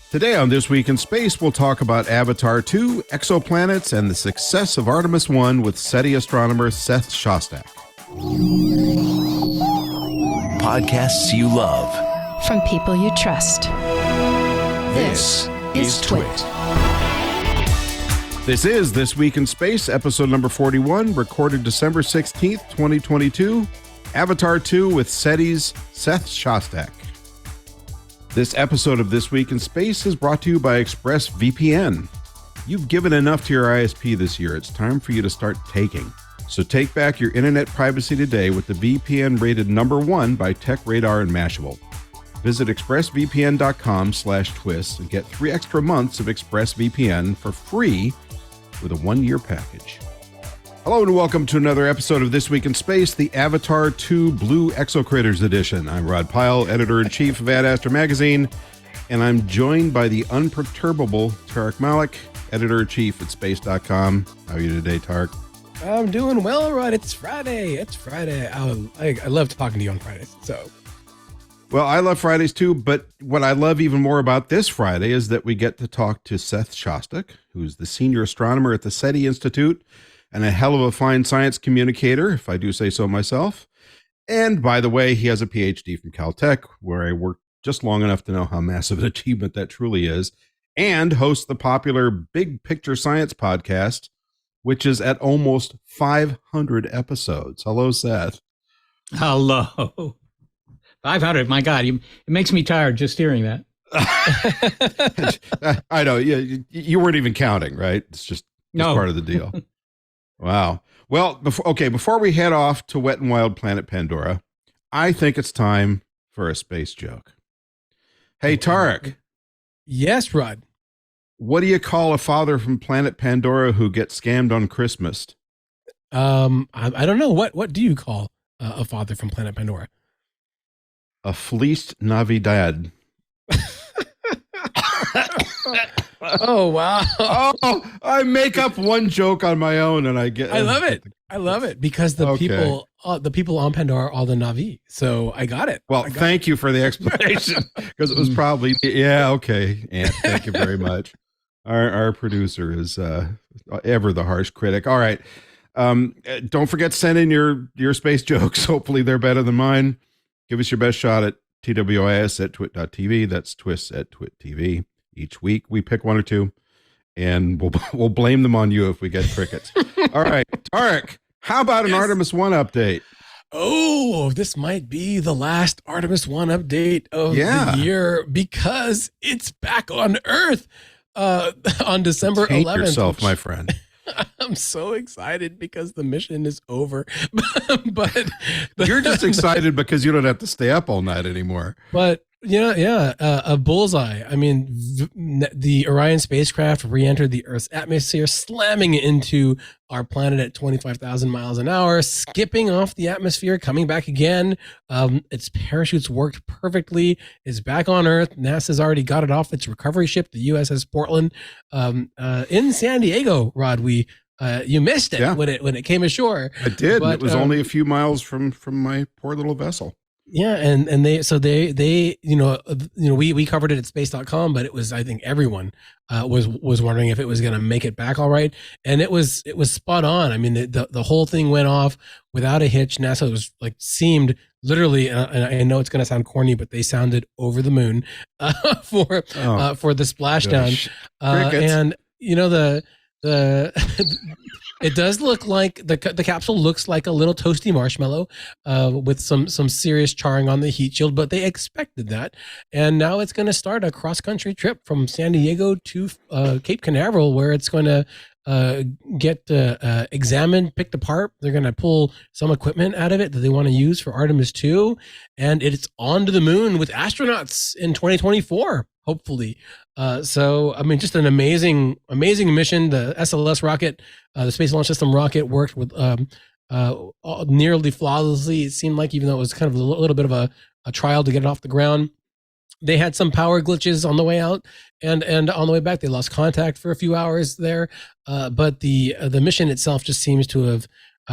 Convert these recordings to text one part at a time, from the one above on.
Today on This Week in Space, we'll talk about Avatar 2, exoplanets, and the success of Artemis I with SETI astronomer Seth Shostak. Podcasts you love. From people you trust. This is TWiT. This is This Week in Space, episode number 41, recorded December 16th, 2022. Avatar 2 with SETI's Seth Shostak. This episode of This Week in Space is brought to you by ExpressVPN. You've given enough to your ISP this year. It's time for you to start taking. So take back your internet privacy today with the VPN rated #1 by TechRadar and Mashable. Visit expressvpn.com/twist and get 3 extra months of ExpressVPN for free with a 1-year package. Hello and welcome to another episode of This Week in Space, the Avatar 2 Blue Exocritters edition. I'm Rod Pyle, editor-in-chief of Ad Astra Magazine, and I'm joined by the unperturbable Tariq Malik, editor-in-chief at space.com. How are you today, Tariq? I'm doing well, Rod. It's Friday. I love talking to you on Fridays. Well, I love Fridays too, but what I love even more about this Friday is that we get to talk to Seth Shostak, who's the senior astronomer at the SETI Institute and a hell of a fine science communicator, if I do say so myself. And by the way, he has a PhD from Caltech, where I worked just long enough to know how massive an achievement that truly is, and hosts the popular Big Picture Science podcast, which is at almost 500 episodes. Hello, Seth. Hello. 500, my God, it makes me tired just hearing that. I know, you weren't even counting, right? It's just part of the deal. Wow. Well, before we head off to Wet and Wild Planet Pandora, I think it's time for a space joke. Hey, Tariq. Yes, Rod. What do you call a father from Planet Pandora who gets scammed on Christmas? I don't know. What do you call a father from Planet Pandora? A fleeced Navidad. Oh, wow. Oh, I make up one joke on my own and I love it. I love it because the people on Pandora are all the Na'vi. So I got it. Well, thank you for the explanation because it was probably, okay. And thank you very much. Our producer is ever the harsh critic. All right. Don't forget to send in your space jokes. Hopefully they're better than mine. Give us your best shot at TWIS@twit.tv. That's twist at twit.tv. Each week we pick one or two, and we'll blame them on you if we get crickets. All right, Tariq, how about an Artemis I update? Oh, this might be the last Artemis I update of the year because it's back on Earth on December 11th. Hate yourself, my friend. I'm so excited because the mission is over, but you're just excited because you don't have to stay up all night anymore. But a bullseye. I mean, the Orion spacecraft re-entered the Earth's atmosphere, slamming into our planet at 25,000 miles an hour, skipping off the atmosphere, coming back again. Its parachutes worked perfectly. It's back on Earth. NASA's already got it off its recovery ship, the USS Portland, in San Diego. Rod, you missed it when it came ashore. I did. But, it was only a few miles from my poor little vessel. Yeah, and they we covered it at space.com, but it was, I think everyone was wondering if it was going to make it back all right, and it was spot on. I mean, the whole thing went off without a hitch. NASA seemed literally, and I know it's going to sound corny, but they sounded over the moon for the splashdown, and the it does look like the capsule looks like a little toasty marshmallow with some serious charring on the heat shield, but they expected that. And now it's going to start a cross-country trip from San Diego to Cape Canaveral, where it's going to get examined, picked apart. They're going to pull some equipment out of it that they want to use for Artemis II, and it's on to the moon with astronauts in 2024, hopefully. So, I mean, just an amazing mission. The SLS rocket, the Space Launch System rocket, worked with nearly flawlessly. It seemed like, even though it was kind of a little bit of a trial to get it off the ground. They had some power glitches on the way out, and on the way back, they lost contact for a few hours there. But the mission itself just seems to have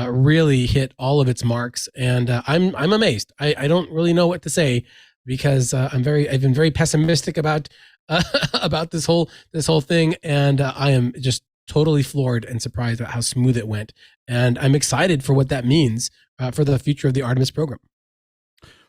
really hit all of its marks, and I'm amazed. I don't really know what to say, because I've been very pessimistic about about this whole thing, and I am just totally floored and surprised at how smooth it went. And I'm excited for what that means for the future of the Artemis program.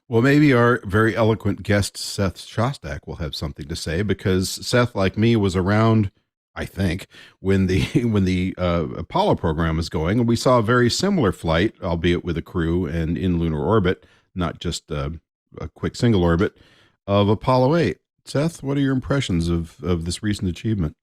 Well, maybe our very eloquent guest, Seth Shostak, will have something to say, because Seth, like me, was around, I think, when the Apollo program was going, and we saw a very similar flight, albeit with a crew and in lunar orbit, not just a quick single orbit, of Apollo 8. Seth, what are your impressions of this recent achievement?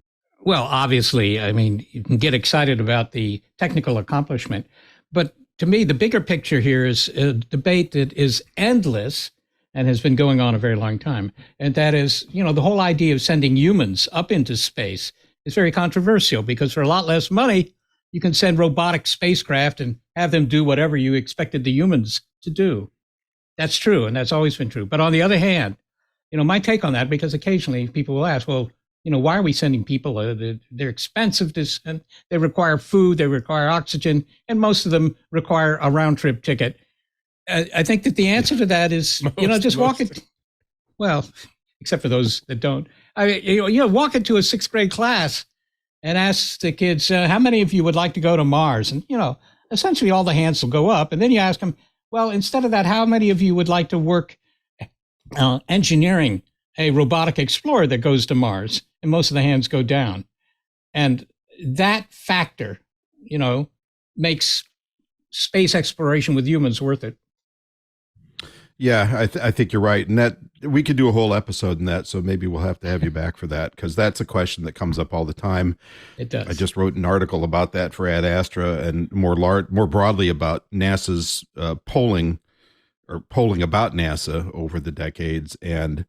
Well, obviously, I mean, you can get excited about the technical accomplishment, but to me, the bigger picture here is a debate that is endless and has been going on a very long time. And that is, the whole idea of sending humans up into space is very controversial, because for a lot less money, you can send robotic spacecraft and have them do whatever you expected the humans to do. That's true, and that's always been true. But on the other hand, my take on that, because occasionally people will ask, well, why are we sending people? They're expensive to send. They require food, they require oxygen, and most of them require a round trip ticket. I think that the answer to that is, just walk it. Well, except for those that don't. Walk into a sixth grade class and ask the kids, how many of you would like to go to Mars? And, essentially all the hands will go up. And then you ask them, well, instead of that, how many of you would like to work engineering a robotic explorer that goes to Mars? And most of the hands go down. And that factor, makes space exploration with humans worth it. Yeah, I think you're right. And that we could do a whole episode in that. So maybe we'll have to have you back for that, because that's a question that comes up all the time. It does. I just wrote an article about that for Ad Astra, and more broadly about NASA's polling about NASA over the decades, and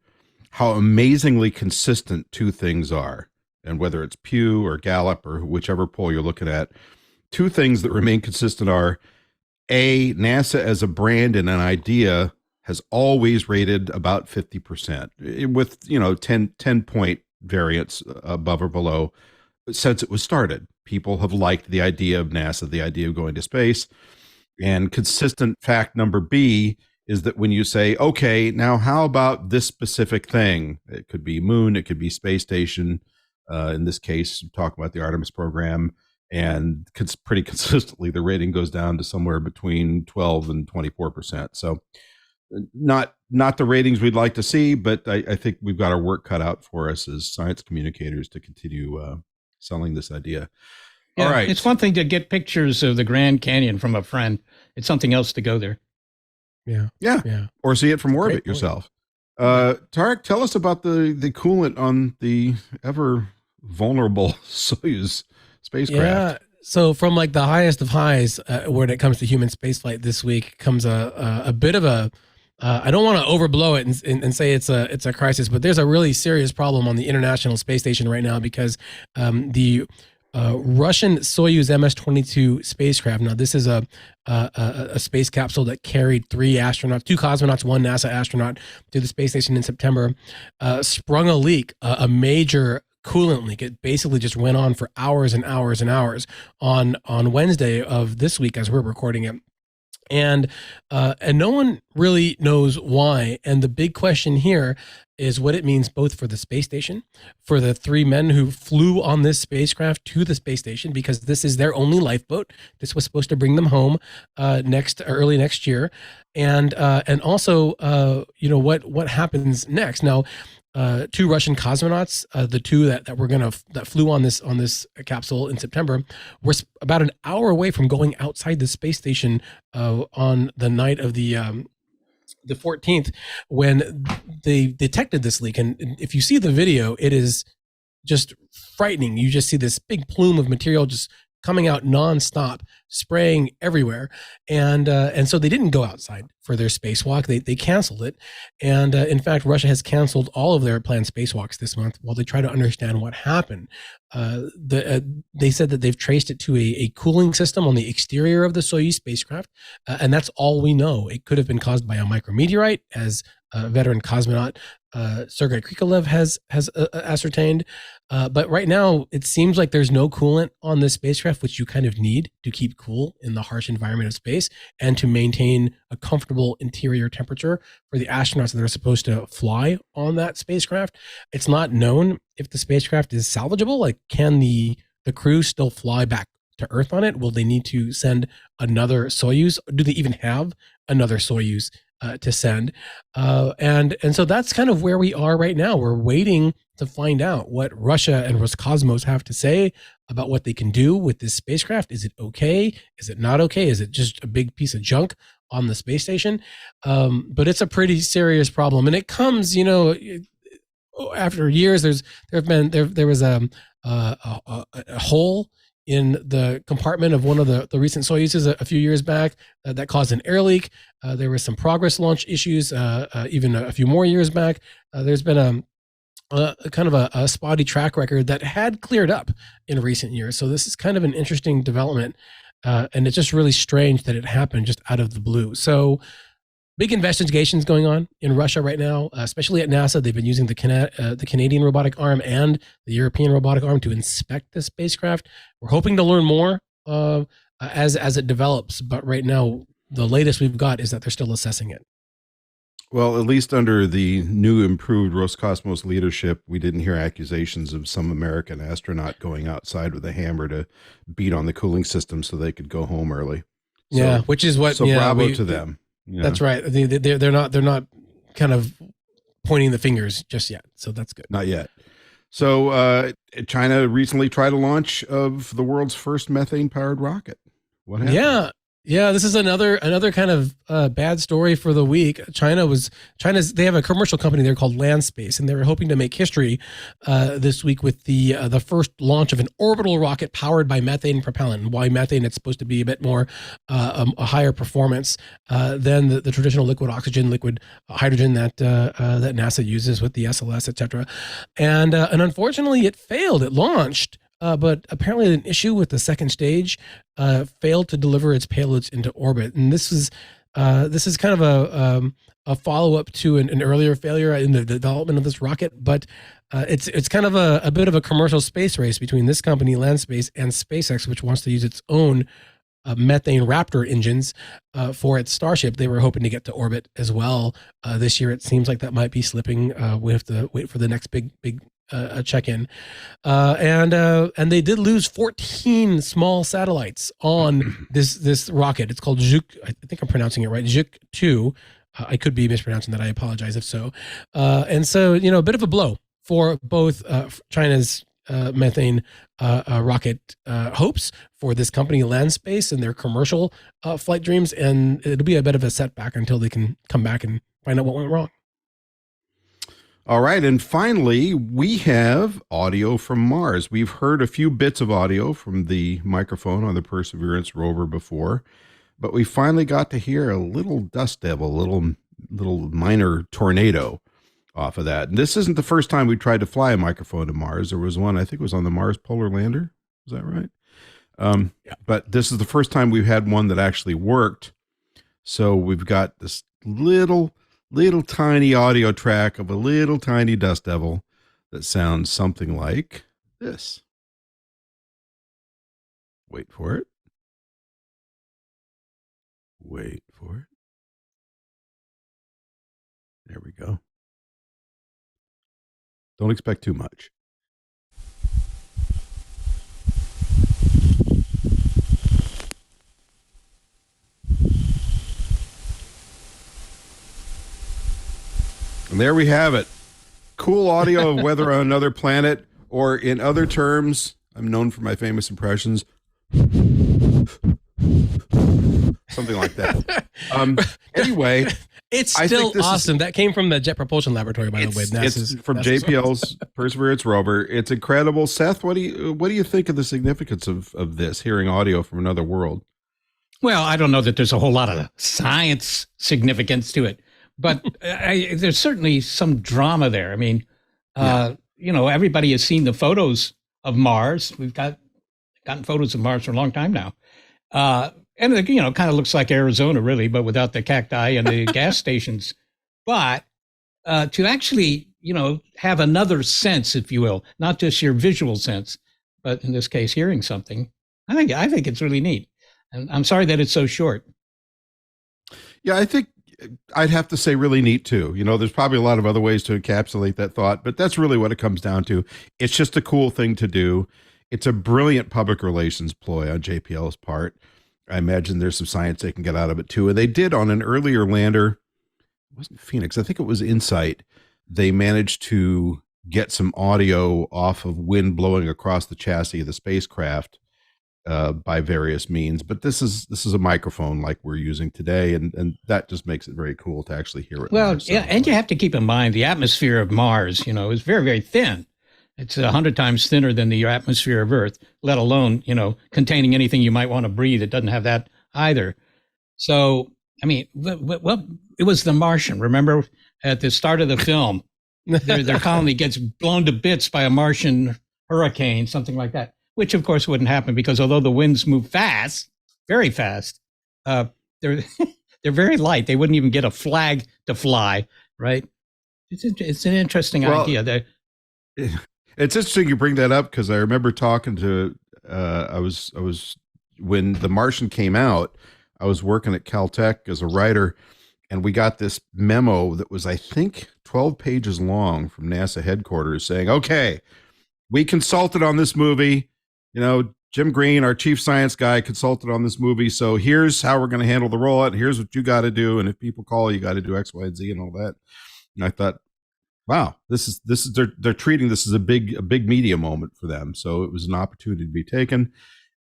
how amazingly consistent two things are. And whether it's Pew or Gallup or whichever poll you're looking at, two things that remain consistent are, A, NASA as a brand and an idea has always rated about 50%, with 10 point variance above or below since it was started. People have liked the idea of NASA, the idea of going to space. And consistent fact number B is that when you say, okay, now how about this specific thing? It could be moon, it could be space station. In this case, talk about the Artemis program, and pretty consistently the rating goes down to somewhere between 12 and 24%. So not the ratings we'd like to see, but I think we've got our work cut out for us as science communicators to continue selling this idea. Yeah, all right. It's one thing to get pictures of the Grand Canyon from a friend. It's something else to go there. Yeah. Or see it from orbit yourself. Tariq, tell us about the coolant on the ever vulnerable Soyuz spacecraft. Yeah. So from like the highest of highs, when it comes to human spaceflight this week, comes a bit of a. I don't want to overblow it and say it's a crisis, but there's a really serious problem on the International Space Station right now, because the Russian Soyuz MS-22 spacecraft. Now, this is a space capsule that carried 3 astronauts, 2 cosmonauts, 1 NASA astronaut to the space station in September. Sprung a leak, a major coolant leak. It basically just went on for hours and hours and hours on Wednesday of this week as we're recording it. And no one really knows why. And the big question here is what it means both for the space station, for the 3 men who flew on this spacecraft to the space station, because this is their only lifeboat. This was supposed to bring them home early next year, and also what happens next. Now, 2 Russian cosmonauts, the 2 that flew on this capsule in September, were about an hour away from going outside the space station on the night of the 14th, when they detected this leak. And if you see the video, it is just frightening. You just see this big plume of material just coming out nonstop, spraying everywhere. And so they didn't go outside for their spacewalk. They canceled it. And in fact, Russia has canceled all of their planned spacewalks this month while they try to understand what happened. They said that they've traced it to a cooling system on the exterior of the Soyuz spacecraft. And that's all we know. It could have been caused by a micrometeorite, as veteran cosmonaut Sergei Krikalev has ascertained. But right now, it seems like there's no coolant on this spacecraft, which you kind of need to keep cool in the harsh environment of space and to maintain a comfortable interior temperature for the astronauts that are supposed to fly on that spacecraft. It's not known if the spacecraft is salvageable. Like, can the crew still fly back to Earth on it? Will they need to send another Soyuz? Do they even have another Soyuz to send? And so that's kind of where we are right now. We're waiting to find out what Russia and Roscosmos have to say about what they can do with this spacecraft. Is it okay? Is it not okay? Is it just a big piece of junk on the space station? But it's a pretty serious problem, and it comes, after years. There was a hole in the compartment of one of the recent Soyuzes a few years back that caused an air leak. There were some progress launch issues even a few more years back. There's been a kind of a spotty track record that had cleared up in recent years. So this is kind of an interesting development, and it's just really strange that it happened just out of the blue. So big investigations going on in Russia right now, especially at NASA. They've been using the Canadian robotic arm and the European robotic arm to inspect the spacecraft. We're hoping to learn more as it develops, but right now the latest we've got is that they're still assessing it. Well, at least under the new improved Roscosmos leadership, we didn't hear accusations of some American astronaut going outside with a hammer to beat on the cooling system so they could go home early. So, which is what. So bravo to them. That's right. They're not kind of pointing the fingers just yet. So that's good. Not yet. So China recently tried a launch of the world's first methane-powered rocket. What happened? Yeah, this is another kind of bad story for the week. They have a commercial company there called Landspace, and they were hoping to make history this week with the first launch of an orbital rocket powered by methane propellant. And why methane? It's supposed to be a bit more a higher performance than the traditional liquid oxygen, liquid hydrogen that NASA uses with the SLS, etc. And unfortunately, it failed. It launched. But apparently an issue with the second stage failed to deliver its payloads into orbit. And this is kind of a follow-up to an earlier failure in the development of this rocket. But it's kind of a bit of a commercial space race between this company, Landspace, and SpaceX, which wants to use its own methane Raptor engines for its Starship. They were hoping to get to orbit as well this year. It seems like that might be slipping. We have to wait for the next big check-in, and they did lose 14 small satellites on this rocket. It's called Zhuk. I think I'm pronouncing it right. Zhuk 2. I could be mispronouncing that. I apologize if so. And so, a bit of a blow for both China's methane rocket hopes for this company Landspace and their commercial flight dreams, and it'll be a bit of a setback until they can come back and find out what went wrong. All right. And finally, we have audio from Mars. We've heard a few bits of audio from the microphone on the Perseverance rover before, but we finally got to hear a little dust devil, little minor tornado off of that. And this isn't the first time we tried to fly a microphone to Mars. There was one, I think it was on the Mars Polar Lander. Is that right? Yeah. But this is the first time we've had one that actually worked. So we've got this little tiny audio track of a little tiny dust devil that sounds something like this. Wait for it. Wait for it. There we go. Don't expect too much. And there we have it. Cool audio of weather on another planet, or in other terms, I'm known for my famous impressions. Something like that. Anyway, it's still awesome. That came from the Jet Propulsion Laboratory, by the way. It's from JPL's Perseverance rover. It's incredible. Seth, what do you think of the significance of this, hearing audio from another world? Well, I don't know that there's a whole lot of science significance to it, but there's certainly some drama there. I mean, everybody has seen the photos of Mars. We've gotten photos of Mars for a long time now. And it, kind of looks like Arizona, really, but without the cacti and the gas stations. But to actually, have another sense, if you will, not just your visual sense, but in this case, hearing something. I think it's really neat. And I'm sorry that it's so short. Yeah, I think I'd have to say really neat too. There's probably a lot of other ways to encapsulate that thought, but that's really what it comes down to. It's just a cool thing to do. It's a brilliant public relations ploy on JPL's part. I imagine there's some science they can get out of it too. And they did on an earlier lander. It wasn't Phoenix. I think it was Insight. They managed to get some audio off of wind blowing across the chassis of the spacecraft by various means. But this is a microphone like we're using today, and that just makes it very cool to actually hear it. Well, yeah, and you have to keep in mind the atmosphere of Mars, is very, very thin. It's 100 times thinner than the atmosphere of Earth, let alone, containing anything you might want to breathe. It doesn't have that either. So, I mean, well, it was The Martian. Remember at the start of the film, their colony gets blown to bits by a Martian hurricane, something like that, which of course wouldn't happen because although the winds move fast, very fast, they're very light. They wouldn't even get a flag to fly, right? It's an interesting idea. It's interesting you bring that up because I remember talking to I was when The Martian came out, I was working at Caltech as a writer, and we got this memo that was, I think, 12 pages long from NASA headquarters saying, okay, we consulted on this movie. Jim Green, our chief science guy, consulted on this movie. So here's how we're going to handle the rollout. Here's what you got to do. And if people call, you got to do X, Y, and Z and all that. And I thought, wow, this is they're treating this as a big media moment for them. So it was an opportunity to be taken.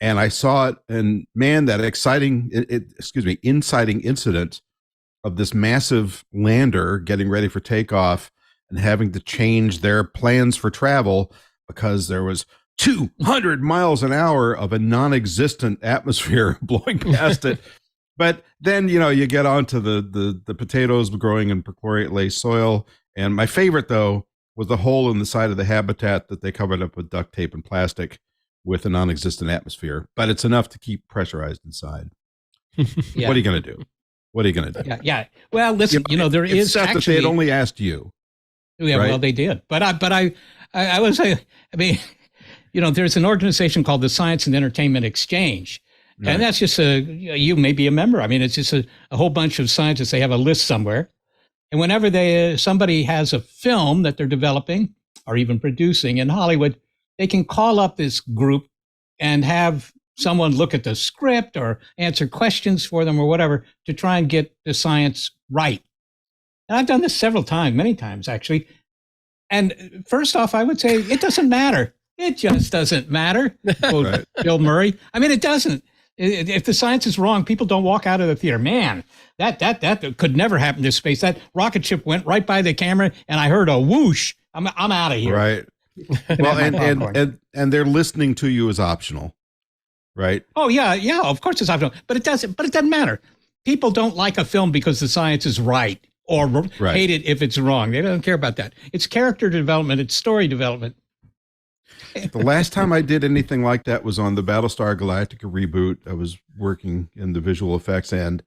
And I saw it, and man, that inciting incident of this massive lander getting ready for takeoff and having to change their plans for travel because there was 200 miles an hour of a non-existent atmosphere blowing past it. But then, you get onto the potatoes growing in perchlorate-laced soil. And my favorite, though, was the hole in the side of the habitat that they covered up with duct tape and plastic with a non-existent atmosphere. But it's enough to keep pressurized inside. Yeah. What are you going to do? What are you going to do? Yeah. Well, listen, there is actually that they had only asked you. Yeah, right? Well, they did. But I would say, there's an organization called the Science and Entertainment Exchange. Right. And that's just you may be a member. I mean, it's just a whole bunch of scientists. They have a list somewhere. And whenever somebody has a film that they're developing or even producing in Hollywood, they can call up this group and have someone look at the script or answer questions for them or whatever to try and get the science right. And I've done this many times actually. And first off, I would say it doesn't matter. It just doesn't matter. Right. Bill Murray. I mean, it doesn't. If the science is wrong, people don't walk out of the theater. Man, that could never happen to space. That rocket ship went right by the camera, and I heard a whoosh. I'm out of here. Right. Well, and they're listening to you is optional, right? Oh yeah. Of course it's optional, but it doesn't matter. People don't like a film because the science is right or hate it if it's wrong. They don't care about that. It's character development. It's story development. The last time I did anything like that was on the Battlestar Galactica reboot. I was working in the visual effects end,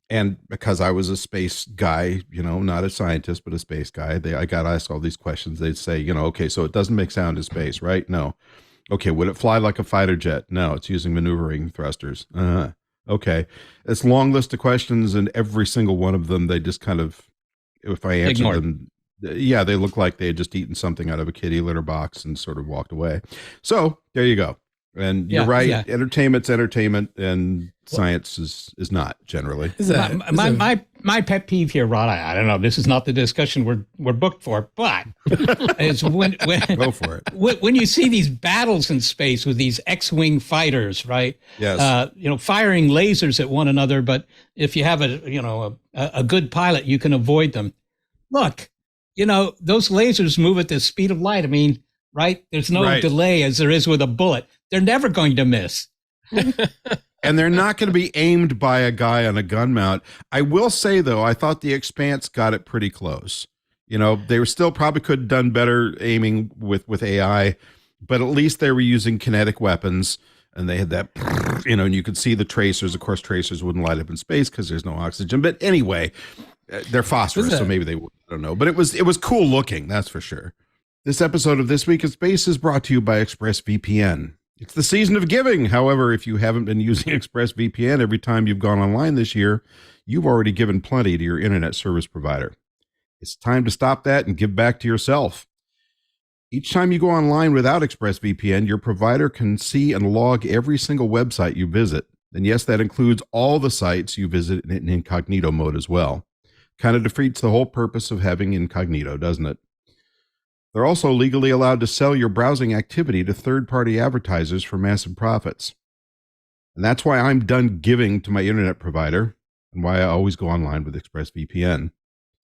and because I was a space guy, not a scientist, but a space guy, I got asked all these questions. They'd say, okay, so it doesn't make sound in space, right? No. Okay, would it fly like a fighter jet? No, it's using maneuvering thrusters. Okay. It's a long list of questions, and every single one of them, they just kind of, if I answered them, yeah, they look like they had just eaten something out of a kitty litter box and sort of walked away. So there you go. And you're right. Yeah. Entertainment's entertainment, and science is not generally. My pet peeve here, Rod. I don't know. This is not the discussion we're booked for, but is when go for it. When you see these battles in space with these X-wing fighters, right? Yes. Firing lasers at one another. But if you have a good pilot, you can avoid them. Look. Those lasers move at the speed of light. I mean, right? There's no delay as there is with a bullet. They're never going to miss. And they're not going to be aimed by a guy on a gun mount. I will say, though, I thought The Expanse got it pretty close. They were still probably could have done better aiming with AI, but at least they were using kinetic weapons, and they had that, and you could see the tracers. Of course, tracers wouldn't light up in space because there's no oxygen. But anyway, They're phosphorus, so maybe they would. I don't know. But it was cool looking, that's for sure. This episode of This Week in Space is brought to you by ExpressVPN. It's the season of giving. However, if you haven't been using ExpressVPN every time you've gone online this year, you've already given plenty to your internet service provider. It's time to stop that and give back to yourself. Each time you go online without ExpressVPN, your provider can see and log every single website you visit. And yes, that includes all the sites you visit in incognito mode as well. Kind of defeats the whole purpose of having incognito, doesn't it? They're also legally allowed to sell your browsing activity to third-party advertisers for massive profits. And that's why I'm done giving to my internet provider and why I always go online with ExpressVPN.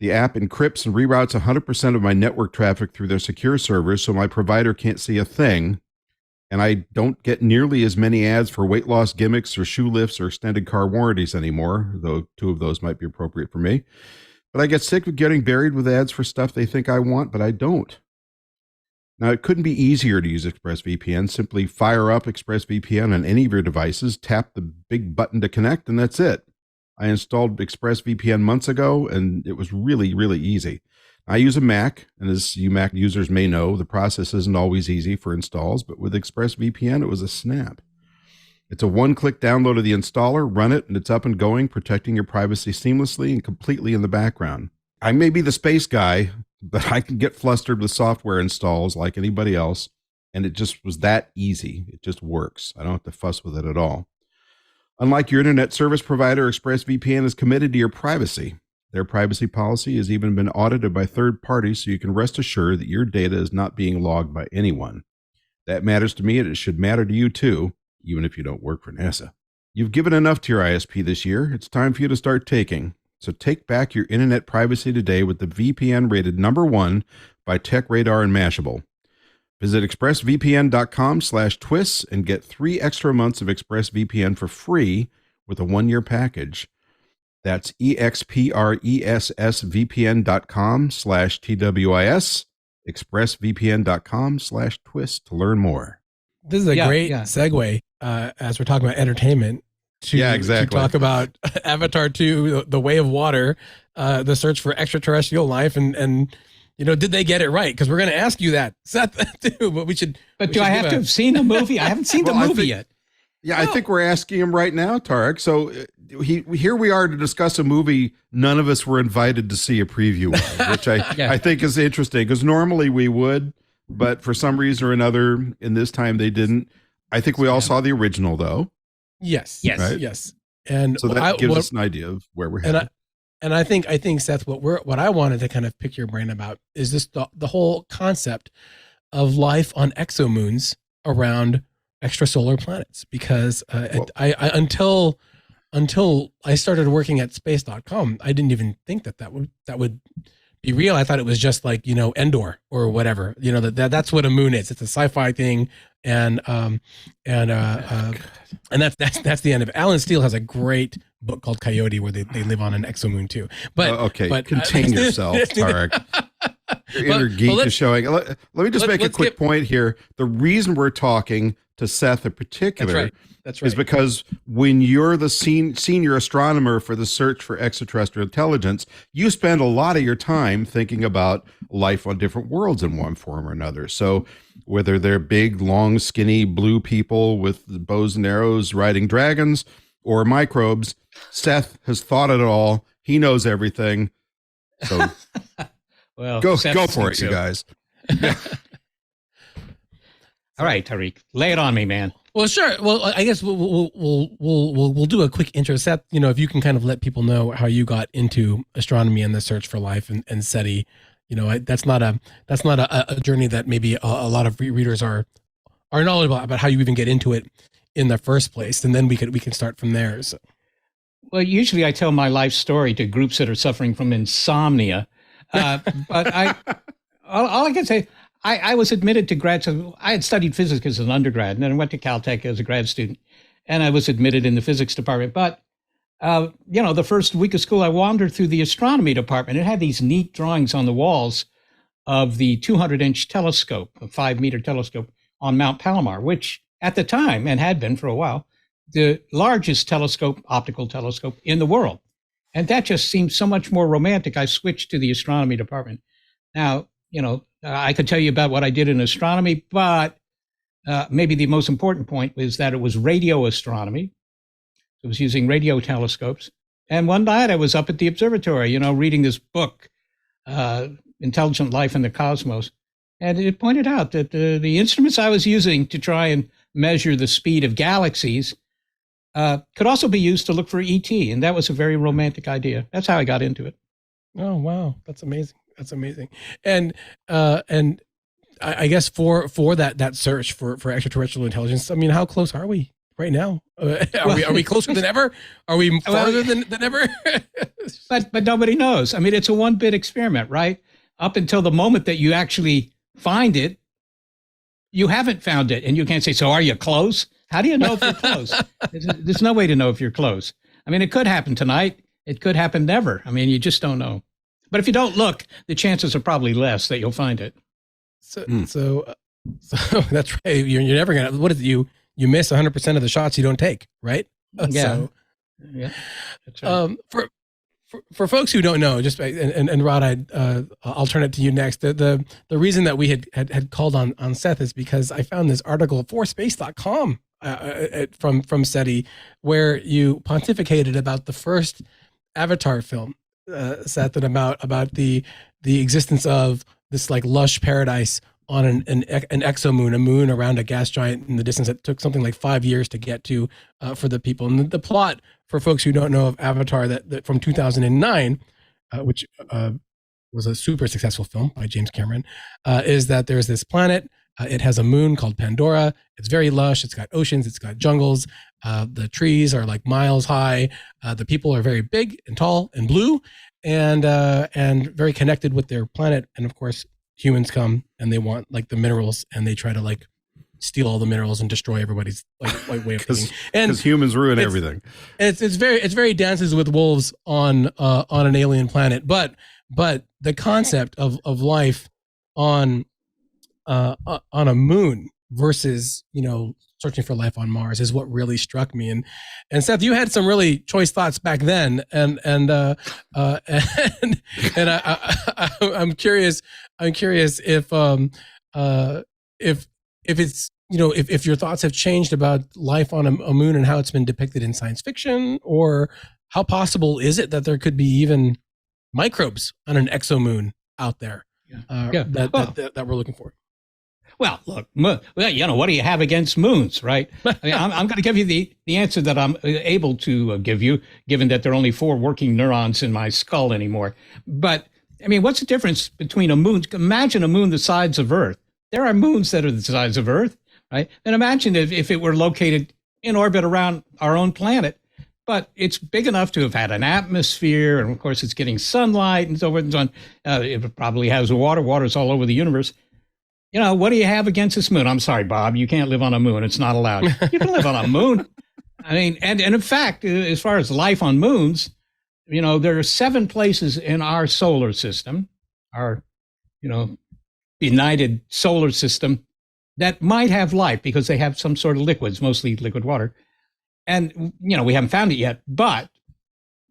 The app encrypts and reroutes 100% of my network traffic through their secure servers so my provider can't see a thing, and I don't get nearly as many ads for weight loss gimmicks or shoe lifts or extended car warranties anymore, though 2 of those might be appropriate for me. But I get sick of getting buried with ads for stuff they think I want, but I don't. Now, it couldn't be easier to use ExpressVPN. Simply fire up ExpressVPN on any of your devices, tap the big button to connect, and that's it. I installed ExpressVPN months ago, and it was really, really easy. I use a Mac, and as you Mac users may know, the process isn't always easy for installs, but with ExpressVPN, it was a snap. It's a one-click download of the installer, run it, and it's up and going, protecting your privacy seamlessly and completely in the background. I may be the space guy, but I can get flustered with software installs like anybody else, and it just was that easy. It just works. I don't have to fuss with it at all. Unlike your internet service provider, ExpressVPN is committed to your privacy. Their privacy policy has even been audited by third parties, so you can rest assured that your data is not being logged by anyone. That matters to me, and it should matter to you too, even if you don't work for NASA. You've given enough to your ISP this year. It's time for you to start taking. So take back your internet privacy today with the VPN rated #1 by TechRadar and Mashable. Visit expressvpn.com/twists and get 3 extra months of ExpressVPN for free with a 1-year package. That's expressvpn.com/TWIS, expressvpn.com/twist to learn more. This is a great segue as we're talking about entertainment to talk about Avatar 2, The Way of Water, the search for extraterrestrial life, and did they get it right? Because we're going to ask you that, Seth, too. But do I have to have seen the movie? I haven't seen the movie yet. Yeah, I think we're asking him right now, Tariq. So here we are to discuss a movie none of us were invited to see a preview of, which I think is interesting because normally we would, but for some reason or another, in this time they didn't. I think we all saw the original, though. Yes. Right? Yes. And so that gives us an idea of where we're headed. And I think Seth, what I wanted to kind of pick your brain about is this the whole concept of life on exomoons around extrasolar planets, because until I started working at space.com, I didn't even think that would be real. I thought it was just like, Endor or whatever, that's what a moon is. It's a sci-fi thing. And that's the end of it. Alan Steele has a great book called Coyote where they live on an exomoon too. But contain yourself, Tariq. Your inner geek is showing. Let me just make a quick point here. The reason we're talking to Seth in particular That's right. is because when you're the senior astronomer for the search for extraterrestrial intelligence, you spend a lot of your time thinking about life on different worlds in one form or another. So whether they're big, long, skinny blue people with bows and arrows riding dragons or microbes, Seth has thought it all. He knows everything. So well, go for it, you guys. All right, Tariq, lay it on me, man. Well, sure. Well, I guess we'll do a quick intro. Seth, if you can kind of let people know how you got into astronomy and the search for life and SETI. That's not a journey that maybe a lot of readers are knowledgeable about how you even get into it in the first place, and then we can start from there. So. Well, usually I tell my life story to groups that are suffering from insomnia, but all I can say. I was admitted to grad school. I had studied physics as an undergrad, and then I went to Caltech as a grad student, and I was admitted in the physics department. But, the first week of school, I wandered through the astronomy department. It had these neat drawings on the walls of the 200-inch telescope, a 5-meter telescope on Mount Palomar, which at the time, and had been for a while, the largest optical telescope in the world. And that just seems so much more romantic. I switched to the astronomy department. Now, I could tell you about what I did in astronomy, but maybe the most important point was that it was radio astronomy. It was using radio telescopes. And one night I was up at the observatory, reading this book, Intelligent Life in the Cosmos. And it pointed out that the instruments I was using to try and measure the speed of galaxies could also be used to look for ET. And that was a very romantic idea. That's how I got into it. Oh, wow. That's amazing. That's amazing. And I guess for that search for extraterrestrial intelligence, I mean, how close are we right now? Are we closer than ever? Are we farther than ever? but nobody knows. I mean, it's a 1-bit experiment, right? Up until the moment that you actually find it, you haven't found it, and you can't say, so are you close? How do you know if you're close? There's no way to know if you're close. I mean, it could happen tonight. It could happen never. I mean, you just don't know. But if you don't look, the chances are probably less that you'll find it. So that's right. You're never gonna. What is it? You miss 100% of the shots you don't take, right? Yeah. Yeah. That's right. For folks who don't know, just and Rod, I'll turn it to you next. The reason that we had called on Seth is because I found this article at forspace.com from SETI where you pontificated about the first Avatar film, Seth, and about the existence of this like lush paradise on an exomoon, a moon around a gas giant in the distance that took something like 5 years to get to for the people. And the plot, for folks who don't know of Avatar, that from 2009, which was a super successful film by James Cameron, is that there's this planet. It has a moon called Pandora. It's very lush. It's got oceans. It's got jungles. The trees are like miles high. The people are very big and tall and blue, and very connected with their planet. And of course, humans come and they want like the minerals, and they try to like steal all the minerals and destroy everybody's like way of thinking. And because humans ruin everything. It's very Dances with Wolves on an alien planet, but the concept of life on a moon versus searching for life on Mars is what really struck me. And Seth, you had some really choice thoughts back then, and I'm curious if it's if your thoughts have changed about life on a moon and how it's been depicted in science fiction, or how possible is it that there could be even microbes on an exomoon out there that we're looking for. Well, look, what do you have against moons, right? I mean, I'm going to give you the answer that I'm able to give you, given that there are only 4 working neurons in my skull anymore. But, I mean, what's the difference between a moon? Imagine a moon the size of Earth. There are moons that are the size of Earth, right? And imagine if it were located in orbit around our own planet, but it's big enough to have had an atmosphere, and of course it's getting sunlight and so forth and so on. It probably has water. Water's all over the universe. What do you have against this moon? I'm sorry, Bob, you can't live on a moon. It's not allowed. You can live on a moon. I mean, and in fact, as far as life on moons, there are 7 places in our solar system, our, benighted solar system, that might have life because they have some sort of liquids, mostly liquid water. And, we haven't found it yet, but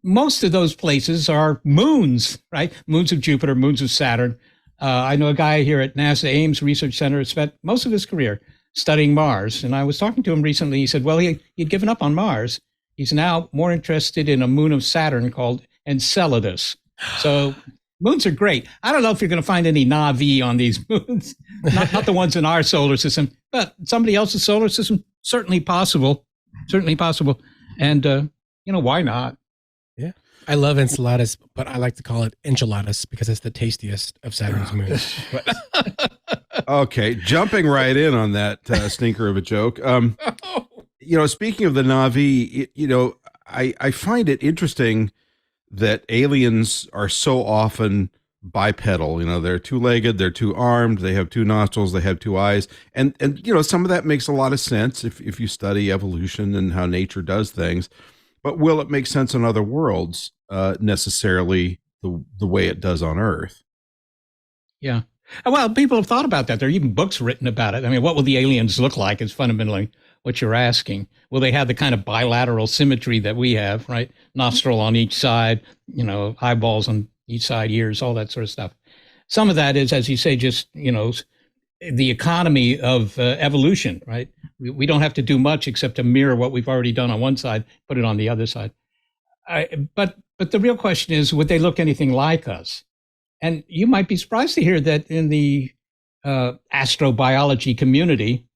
most of those places are moons, right? Moons of Jupiter, moons of Saturn. I know a guy here at NASA Ames Research Center spent most of his career studying Mars. And I was talking to him recently. He said, well, he'd given up on Mars. He's now more interested in a moon of Saturn called Enceladus. So moons are great. I don't know if you're going to find any Na'vi on these moons, not the ones in our solar system, but somebody else's solar system, certainly possible. And, why not? Yeah. I love enchiladas, but I like to call it enchiladas because it's the tastiest of Saturn's moons. Okay, jumping right in on that stinker of a joke. Speaking of the Na'vi, I find it interesting that aliens are so often bipedal. They're 2-legged, they're 2-armed, they have 2 nostrils, they have 2 eyes, and some of that makes a lot of sense if you study evolution and how nature does things. But will it make sense on other worlds necessarily the way it does on Earth? Yeah. Well, people have thought about that. There are even books written about it. I mean, what will the aliens look like is fundamentally what you're asking. Will they have the kind of bilateral symmetry that we have, right? Nostril on each side, eyeballs on each side, ears, all that sort of stuff. Some of that is, as you say, just, the economy of evolution, right? We don't have to do much except to mirror what we've already done on one side, put it on the other side. But the real question is, would they look anything like us? And you might be surprised to hear that in the astrobiology community,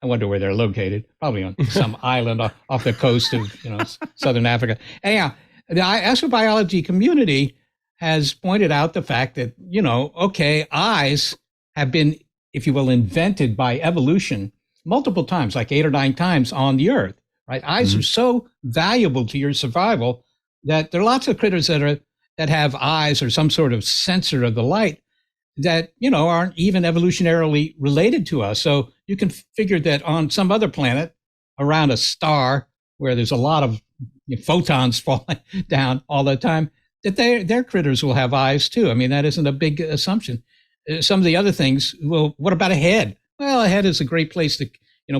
I wonder where they're located, probably on some island off the coast of southern Africa. Anyhow, the astrobiology community has pointed out the fact that, eyes have been, if you will, invented by evolution multiple times, like 8 or 9 times on the Earth, right? Eyes are so valuable to your survival that there are lots of critters that have eyes or some sort of sensor of the light that, aren't even evolutionarily related to us. So you can figure that on some other planet around a star where there's a lot of photons falling down all the time, that their critters will have eyes too. I mean, that isn't a big assumption. Some of the other things, well, what about a head? Well, a head is a great place to,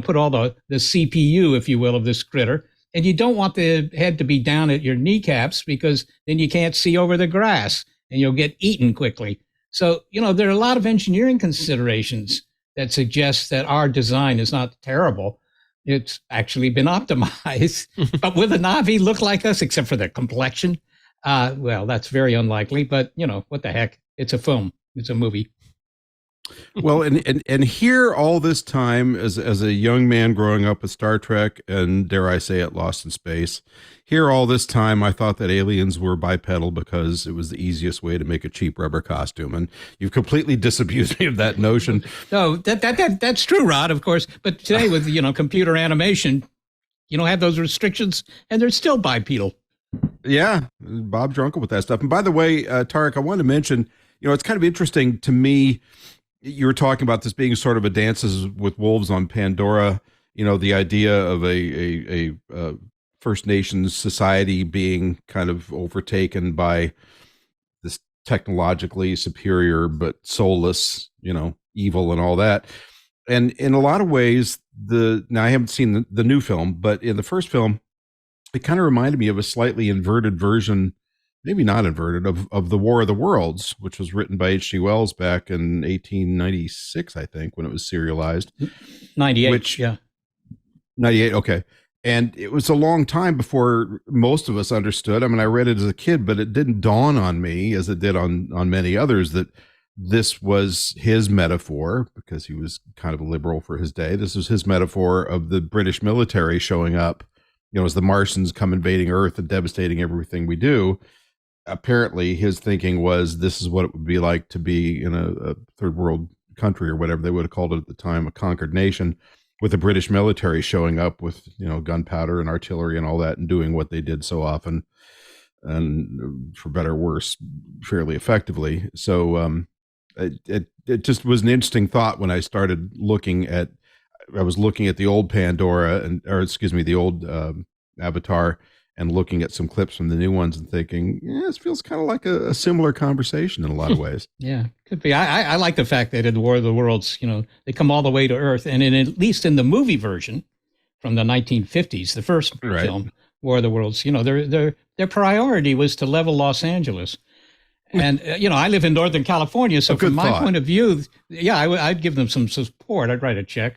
put all the CPU, if you will, of this critter. And you don't want the head to be down at your kneecaps because then you can't see over the grass and you'll get eaten quickly. So, there are a lot of engineering considerations that suggest that our design is not terrible. It's actually been optimized. But will the Na'vi look like us except for the complexion? Well, that's very unlikely. But, what the heck? It's a film. It's a movie. Well, and here all this time as a young man growing up with Star Trek and, dare I say it, Lost in Space, here all this time I thought that aliens were bipedal because it was the easiest way to make a cheap rubber costume, and you've completely disabused me of that notion. No, that's true, Rod, of course. But today with computer animation, have those restrictions, and they're still bipedal. Yeah, Bob Drunkle with that stuff. And by the way, Tariq, I wanted to mention, it's kind of interesting to me. You were talking about this being sort of a Dances with Wolves on Pandora, the idea of a First Nations society being kind of overtaken by this technologically superior but soulless, evil and all that. And in a lot of ways, now I haven't seen the new film, but in the first film, it kind of reminded me of a slightly inverted version, maybe not inverted, of The War of the Worlds, which was written by H.G. Wells back in 1896, I think, when it was serialized. 98, yeah. 98, okay. And it was a long time before most of us understood. I mean, I read it as a kid, but it didn't dawn on me, as it did on many others, that this was his metaphor, because he was kind of a liberal for his day. This was his metaphor of the British military showing up, as the Martians come invading Earth and devastating everything we do. Apparently his thinking was this is what it would be like to be in a third world country, or whatever they would have called it at the time, a conquered nation, with the British military showing up with, gunpowder and artillery and all that, and doing what they did so often, and for better or worse, fairly effectively. So it just was an interesting thought when I started I was looking at the old Pandora the old Avatar, and looking at some clips from the new ones and thinking, this feels kind of like a similar conversation in a lot of ways. Yeah, could be. I like the fact that in the War of the Worlds, they come all the way to Earth, and at least in the movie version from the 1950s, the first film, War of the Worlds, their priority was to level Los Angeles. And, I live in Northern California, so from my point of view, I'd give them some support. I'd write a check.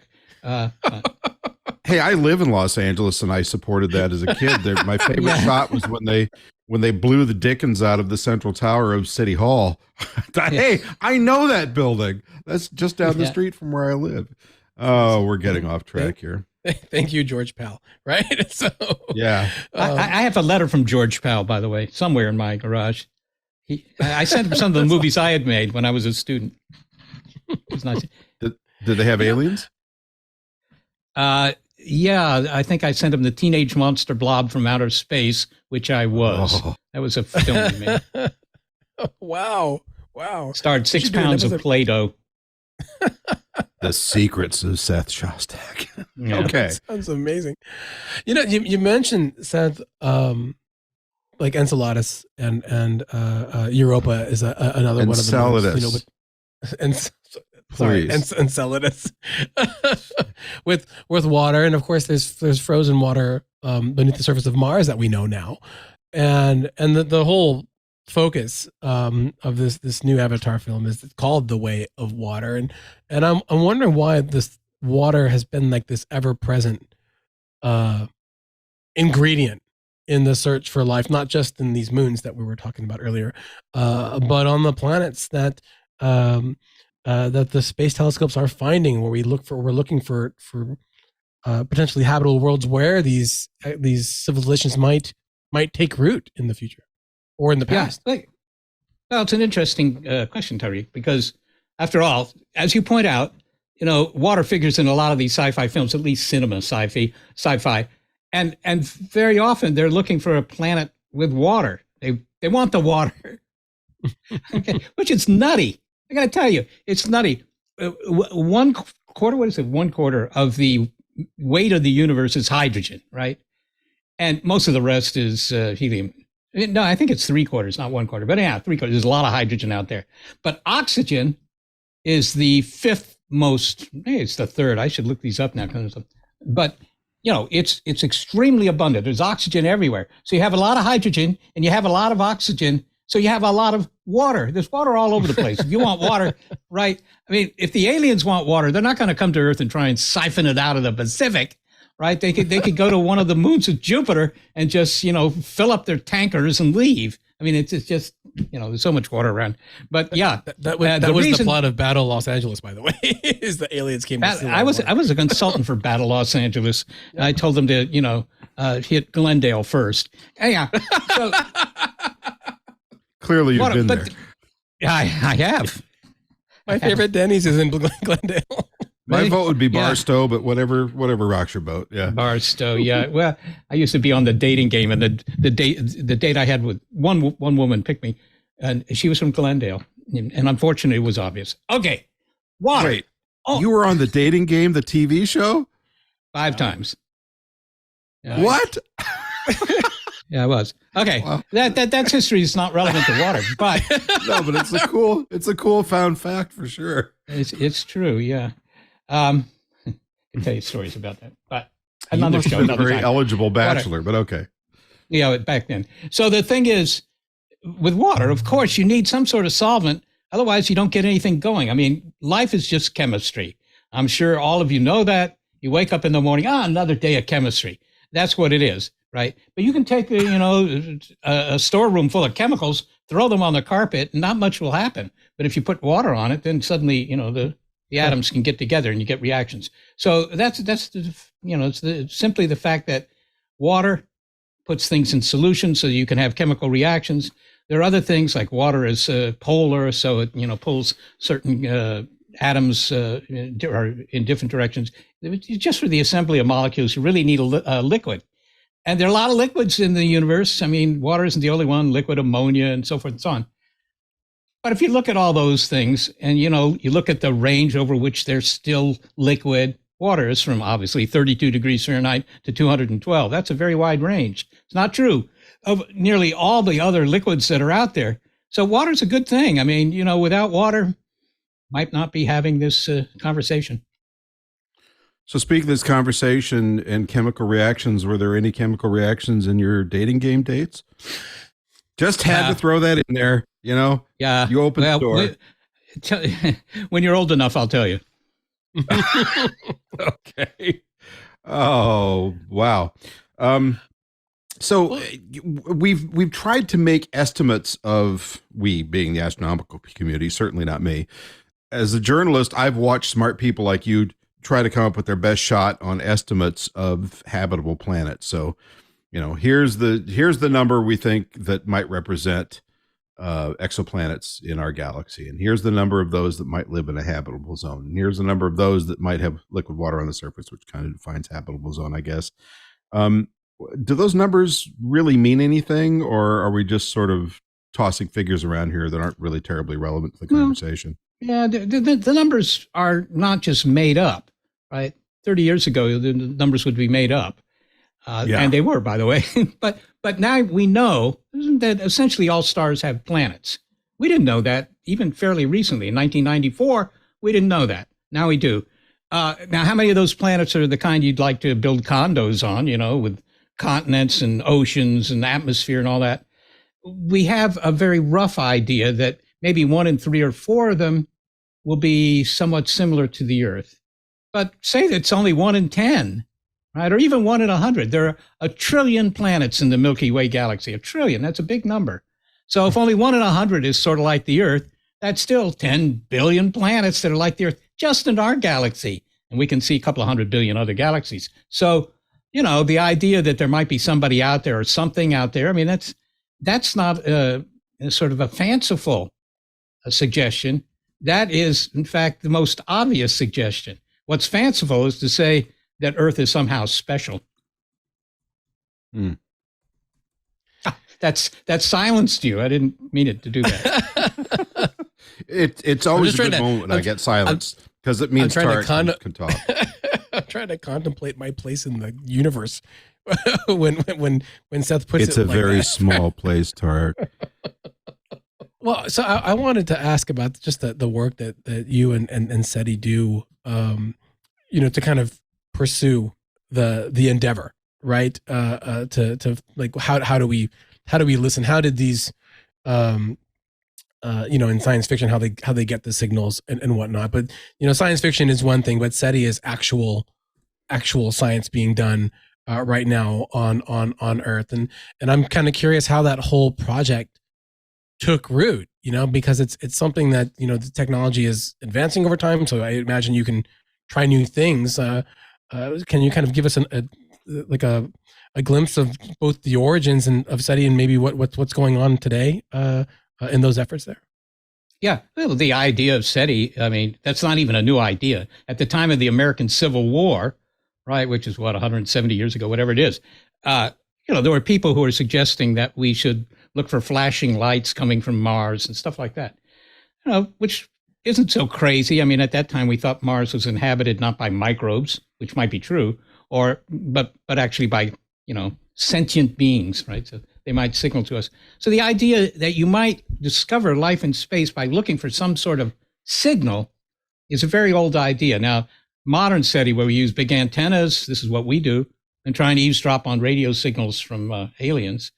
Hey, I live in Los Angeles, and I supported that as a kid. My favorite shot was when they blew the dickens out of the central tower of City Hall. Hey, I know that building. That's just down the street from where I live. Oh, we're getting off track here. Thank you, George Pyle. Right? So yeah, I have a letter from George Pyle, by the way, somewhere in my garage. I sent him some of the movies I had made when I was a student. It was nice. Did they have aliens? Yeah, I think I sent him the Teenage Monster Blob from Outer Space, which I was. Oh. That was a film we made. Wow. Starred 6 pounds of Play-Doh. The Secrets of Seth Shostak. Yeah. Okay. That sounds amazing. You mentioned, Seth, like Enceladus and Europa is another one of the moons, Enceladus. Enceladus with water, and of course there's frozen water beneath the surface of Mars that we know now, and the whole focus of this new Avatar film is called The Way of Water, and I'm wondering why this water has been like this ever present ingredient in the search for life, not just in these moons that we were talking about earlier, but on the planets that the space telescopes are finding, where we're looking for potentially habitable worlds where these civilizations might take root in the future or in the past. Yeah, well, it's an interesting question, Tariq, because after all, as you point out, water figures in a lot of these sci-fi films, at least cinema sci-fi, and very often they're looking for a planet with water. They want the water, okay, which is nutty. I got to tell you, it's nutty. 1/4, what is it? 1/4 of the weight of the universe is hydrogen, right? And most of the rest is helium. No, I think it's 3/4, not 1/4. But yeah, 3/4. There's a lot of hydrogen out there. But oxygen is the 5th most. Hey, it's the 3rd. I should look these up now. But it's extremely abundant. There's oxygen everywhere. So you have a lot of hydrogen, and you have a lot of oxygen. So you have a lot of water. There's water all over the place. If you want water, right? I mean, if the aliens want water, they're not going to come to Earth and try and siphon it out of the Pacific, right? They could go to one of the moons of Jupiter and just, fill up their tankers and leave. I mean, it's just, there's so much water around. But yeah, that was the plot of Battle Los Angeles, by the way, is the aliens came. I was a consultant for Battle Los Angeles. I told them to, hit Glendale first. Yeah. So, clearly you've been there. I have. My favorite Denny's is in Glendale. My vote would be Barstow, but whatever rocks your boat. Yeah, Barstow. Yeah. Well, I used to be on the dating game, and the date I had with one woman picked me, and she was from Glendale, and unfortunately, it was obvious. Okay, water. Wait, you were on the dating game, the TV show? 5 times. What? Yeah, I was. Okay, wow. That's history. Is not relevant to water, but no, but it's a cool found fact for sure. It's true. Yeah. I can tell you stories about that, but another show, another very time. Eligible bachelor, but okay. Yeah, back then. So the thing is, with water, of course, you need some sort of solvent. Otherwise, you don't get anything going. I mean, life is just chemistry. I'm sure all of you know that. You wake up in the morning, another day of chemistry. That's what it is, right? But you can take, a storeroom full of chemicals, throw them on the carpet, and not much will happen. But if you put water on it, then suddenly, the atoms can get together and you get reactions. So that's it's simply the fact that water puts things in solution so you can have chemical reactions. There are other things like water is polar, so it pulls certain atoms in different directions. Just for the assembly of molecules, you really need a liquid. And there are a lot of liquids in the universe. I mean, water isn't the only one, liquid ammonia and so forth and so on. But if you look at all those things and, you look at the range over which they're still liquid, water is from obviously 32 degrees Fahrenheit to 212. That's a very wide range. It's not true of nearly all the other liquids that are out there. So water's a good thing. I mean, without water, might not be having this conversation. So speaking of this conversation and chemical reactions, were there any chemical reactions in your dating game dates? Just had to throw that in there, Yeah. You open the door. When you're old enough, I'll tell you. Okay. Oh, wow. So we've tried to make estimates of, we being the astronomical community, certainly not me. As a journalist, I've watched smart people like you try to come up with their best shot on estimates of habitable planets. So, here's the number we think that might represent exoplanets in our galaxy, and here's the number of those that might live in a habitable zone, and here's the number of those that might have liquid water on the surface, which kind of defines habitable zone, I guess. Do those numbers really mean anything, or are we just sort of tossing figures around here that aren't really terribly relevant to the conversation? Yeah, the numbers are not just made up, right? 30 years ago, the numbers would be made up. And they were, by the way. But But now we know that essentially all stars have planets. We didn't know that even fairly recently. In 1994, we didn't know that. Now we do. Now, how many of those planets are the kind you'd like to build condos on, with continents and oceans and atmosphere and all that? We have a very rough idea that maybe 1 in 3 or 4 of them will be somewhat similar to the Earth. But say that it's only 1 in 10, right? Or even 1 in 100. There are 1 trillion planets in the Milky Way galaxy. 1 trillion, that's a big number. So if only 1 in 100 is sort of like the Earth, that's still 10 billion planets that are like the Earth just in our galaxy. And we can see a couple of 100 billion other galaxies. So, the idea that there might be somebody out there or something out there, I mean, that's not sort of a fanciful suggestion. That is, in fact, the most obvious suggestion. What's fanciful is to say that Earth is somehow special. That's silenced you. I didn't mean it to do that. It's always a good moment when I get silence because it means Tariq can talk. I'm trying to contemplate my place in the universe when Seth puts it's it. It's a like very that. small place, Tariq. Well, so I wanted to ask about just the work that you and SETI do, to kind of pursue the endeavor, right? To like how do we listen? How did these, in science fiction, how they get the signals and whatnot? But science fiction is one thing, but SETI is actual science being done right now on Earth, and I'm kind of curious how that whole project took root, because it's something that, the technology is advancing over time. So I imagine you can try new things. Can you kind of give us a glimpse of both the origins of SETI and maybe what's going on today in those efforts there? Yeah, well, the idea of SETI, I mean, that's not even a new idea. At the time of the American Civil War, right, which is 170 years ago, whatever it is, there were people who were suggesting that we should look for flashing lights coming from Mars and stuff like that, which isn't so crazy. I mean, at that time, we thought Mars was inhabited not by microbes, which might be true, but actually by, sentient beings, right? So they might signal to us. So the idea that you might discover life in space by looking for some sort of signal is a very old idea. Now, modern SETI, where we use big antennas, this is what we do, and trying to eavesdrop on radio signals from aliens.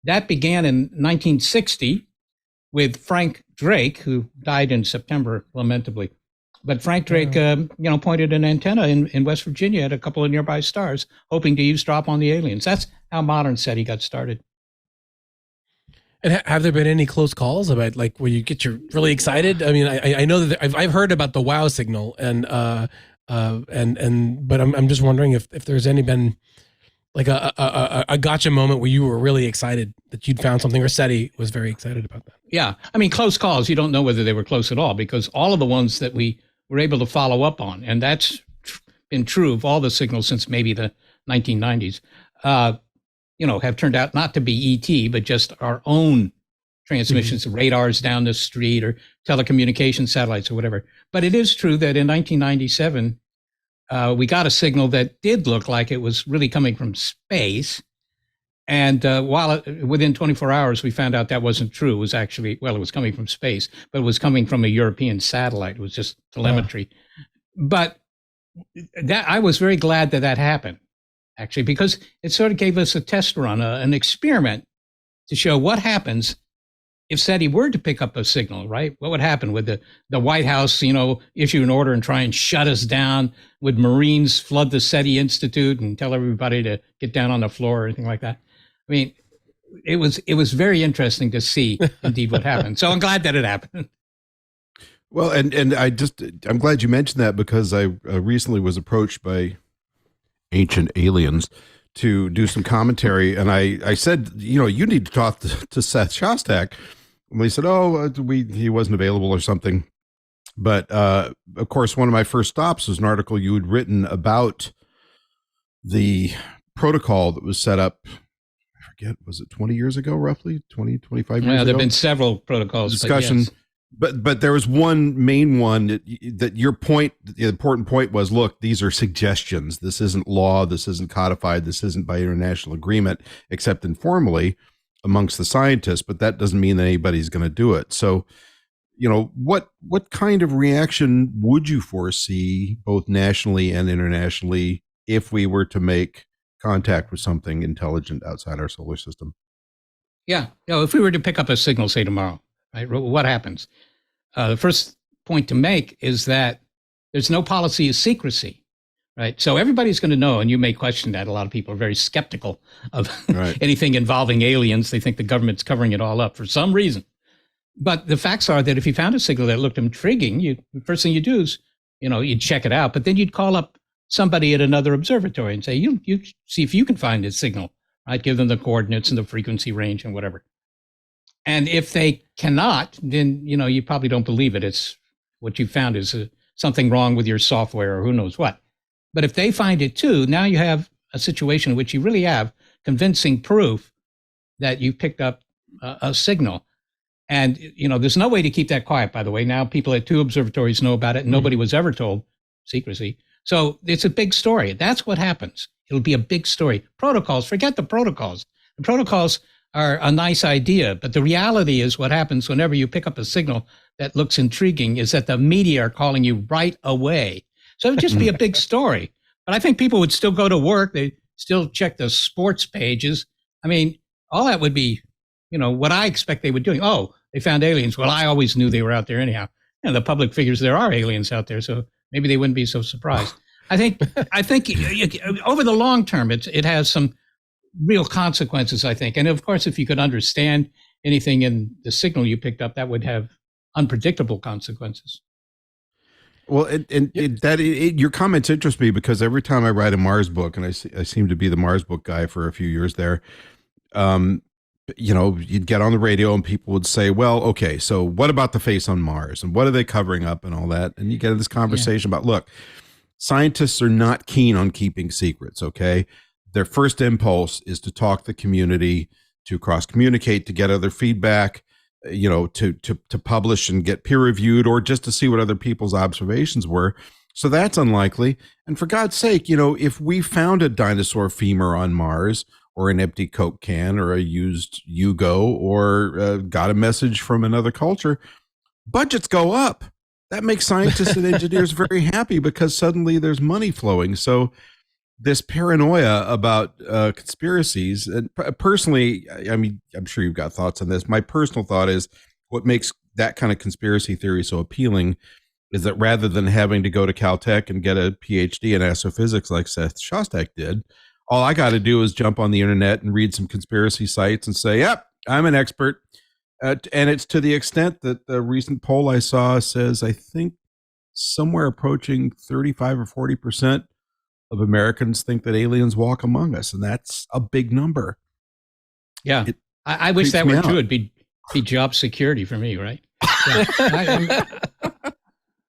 That began in 1960 with Frank Drake, who died in September, lamentably. But Frank Drake, pointed an antenna in West Virginia at a couple of nearby stars, hoping to eavesdrop on the aliens. That's how modern SETI got started. And have there been any close calls about like where you get really excited? I mean, I know that I've heard about the wow signal but I'm just wondering if there's been like a gotcha moment where you were really excited that you'd found something, or SETI was very excited about that. Yeah. I mean, close calls, you don't know whether they were close at all, because all of the ones that we were able to follow up on, and that's been true of all the signals since maybe the 1990s, have turned out not to be ET, but just our own transmissions, radars down the street or telecommunication satellites or whatever. But it is true that in 1997, we got a signal that did look like it was really coming from space. And within 24 hours, we found out that wasn't true. It was actually, it was coming from space, but it was coming from a European satellite. It was just telemetry. But I was very glad that happened, actually, because it sort of gave us a test run, an experiment to show what happens if SETI were to pick up a signal, right? What would happen? Would the White House, issue an order and try and shut us down? Would Marines flood the SETI Institute and tell everybody to get down on the floor or anything like that? I mean, it was very interesting to see indeed what happened. So I'm glad that it happened. Well, and I'm glad you mentioned that, because I recently was approached by ancient aliens to do some commentary, and I said, you need to talk to Seth Shostak. And they said, he wasn't available or something. But of course, one of my first stops was an article you had written about the protocol that was set up. I forget, was it 20 years ago, roughly 20, 25 years ago? There have been several protocols. Discussion. But there was one main one that your point, the important point was, look, these are suggestions. This isn't law. This isn't codified. This isn't by international agreement, except informally amongst the scientists. But that doesn't mean that anybody's going to do it. So, what kind of reaction would you foresee both nationally and internationally if we were to make contact with something intelligent outside our solar system? Yeah. If we were to pick up a signal, say tomorrow, right, what happens? The first point to make is that there's no policy of secrecy, right? So everybody's going to know, and you may question that. A lot of people are very skeptical of anything involving aliens. They think the government's covering it all up for some reason. But the facts are that if you found a signal that looked intriguing, the first thing you do is, you'd check it out, but then you'd call up somebody at another observatory and say, you see if you can find this signal, right? Give them the coordinates and the frequency range and whatever. And if they cannot, then, you probably don't believe it. It's what you found is something wrong with your software or who knows what. But if they find it too, now you have a situation in which you really have convincing proof that you picked up a signal. And, there's no way to keep that quiet, by the way. Now people at 2 observatories know about it. And nobody was ever told secrecy. So it's a big story. That's what happens. It'll be a big story. Protocols, forget the protocols. The protocols are a nice idea, but the reality is what happens whenever you pick up a signal that looks intriguing is that the media are calling you right away. So it would just be a big story. But I think people would still go to work. They still check the sports pages. I mean, all that would be, what I expect they would do. Oh, they found aliens. Well, I always knew they were out there anyhow. The public figures there are aliens out there, so maybe they wouldn't be so surprised. I think over the long term, it has some real consequences, I think. And of course, if you could understand anything in the signal you picked up, that would have unpredictable consequences. Well, your comments interest me because every time I write a Mars book, and I seem to be the Mars book guy for a few years there, you'd get on the radio and people would say, well, okay, so what about the face on Mars and what are they covering up and all that? And you get in this conversation about, look, scientists are not keen on keeping secrets, okay? Their first impulse is to talk the community, to cross-communicate, to get other feedback, to publish and get peer-reviewed, or just to see what other people's observations were. So that's unlikely. And for God's sake, if we found a dinosaur femur on Mars, or an empty Coke can, or a used Yugo, or got a message from another culture, budgets go up. That makes scientists and engineers very happy because suddenly there's money flowing. So this paranoia about conspiracies, and personally, I mean, I'm sure you've got thoughts on this. My personal thought is what makes that kind of conspiracy theory so appealing is that rather than having to go to Caltech and get a PhD in astrophysics like Seth Shostak did, all I got to do is jump on the internet and read some conspiracy sites and say, yep, I'm an expert. And it's to the extent that the recent poll I saw says, I think somewhere approaching 35 or 40% of Americans think that aliens walk among us. And that's a big number. Yeah. I wish that were true. It'd be job security for me, right? Yeah.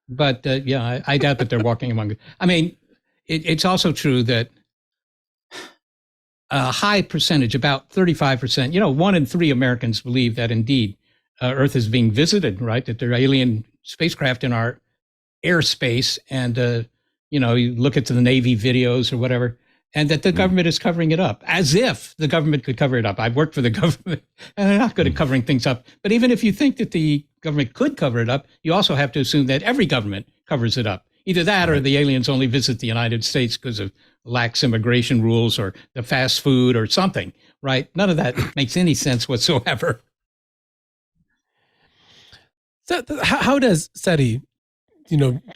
But I doubt that they're walking among us. I mean, it's also true that a high percentage, about 35%, 1 in 3 Americans believe that indeed Earth is being visited, right? That there are alien spacecraft in our airspace. And, you look at the Navy videos or whatever, and that the government is covering it up, as if the government could cover it up. I've worked for the government, and they're not good at covering things up. But even if you think that the government could cover it up, you also have to assume that every government covers it up. Either that or the aliens only visit the United States because of lax immigration rules or the fast food or something, right? None of that makes any sense whatsoever. So how does SETI,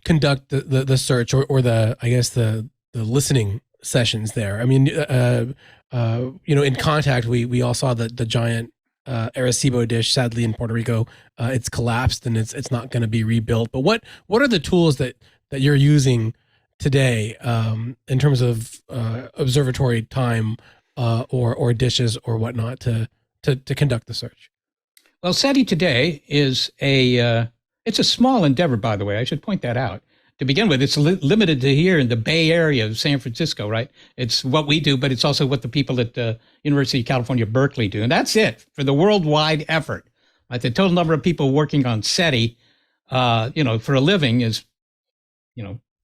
conduct the search or the listening sessions there? I mean, in Contact, we all saw the giant Arecibo dish, sadly in Puerto Rico. It's collapsed and it's not going to be rebuilt. But what are the tools that you're using today in terms of observatory time or dishes or whatnot to conduct the search? Well, SETI today is it's a small endeavor, by the way. I should point that out. To begin with, it's limited to here in the Bay Area of San Francisco, right? It's what we do, but it's also what the people at the University of California, Berkeley do. And that's it for the worldwide effort. Right? The total number of people working on SETI, for a living is,